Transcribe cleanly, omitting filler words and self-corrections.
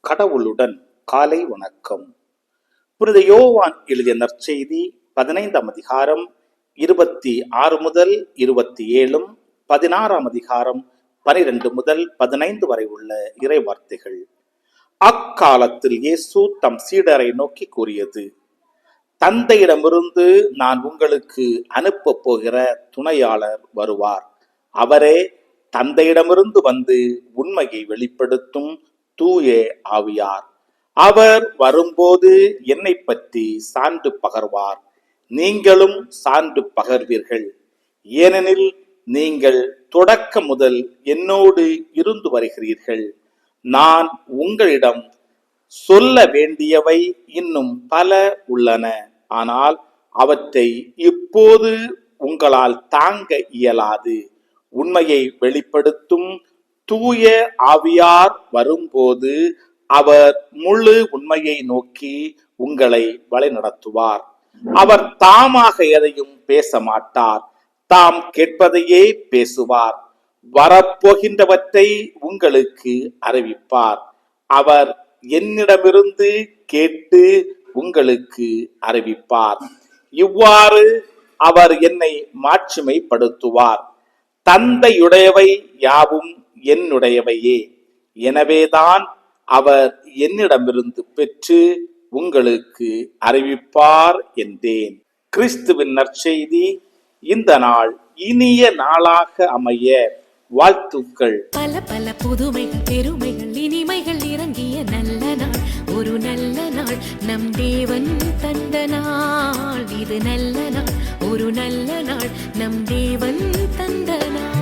கடவுளுடன் காலை வணக்கம். புனித யோவான் எழுதிய நற்செய்தி 15ஆம் அதிகாரம் 26 முதல் 27, 16ஆம் அதிகாரம் 12 முதல் 15 வரை உள்ள இறை வார்த்தைகள். அக்காலத்தில் இயேசு தம் சீடரை நோக்கி கூறியது: தந்தையிடமிருந்து நான் உங்களுக்கு அனுப்பப் போகிற துணையாளர் வருவார். அவரே தந்தையிடமிருந்து வந்து உண்மையை வெளிப்படுத்தும் தூய ஆவியார். அவர் வரும்போது என்னை பற்றி சான்று பகர்வார். நீங்களும் சான்று பகர்வீர்கள். ஏனெனில் நீங்கள் தொடக்க முதல் என்னோடு இருந்து வருகிறீர்கள். நான் உங்களிடம் சொல்ல வேண்டியவை இன்னும் பல உள்ளன, ஆனால் அவற்றை இப்போது உங்களால் தாங்க இயலாது. உண்மையை வெளிப்படுத்தும் தூய ஆவியார் வரும்போது அவர் முழு உண்மையை நோக்கி உங்களை வழிநடத்துவார். அவர் தாமாக எதையும் பேச மாட்டார், தாம் கேட்பதையே பேசுவார். வரப்போகின்றவற்றை உங்களுக்கு அறிவிப்பார். அவர் என்னிடமிருந்து கேட்டு உங்களுக்கு அறிவிப்பார். இவ்வாறு அவர் என்னை மாட்சிமைப்படுத்துவார். தந்தையுடையவை யாவும் என்னுடையவையே. எனவேதான் அவர் என்னிடமிருந்து பெற்று உங்களுக்கு அறிவிப்பார் என்றேன். கிறிஸ்துவின் நற்செய்தி. இந்த நாள் இனிய நாளாக அமைய வாழ்த்துக்கள். பல பல புதுமைகள், பெருமைகள், இனிமைகள் இறங்கிய நல்ல நாள், ஒரு நல்ல நாள், நம் தேவன் தந்த நாள். இது நல்ல நாள், ஒரு நல்ல நாள், நம் தேவன் தந்த நாள்.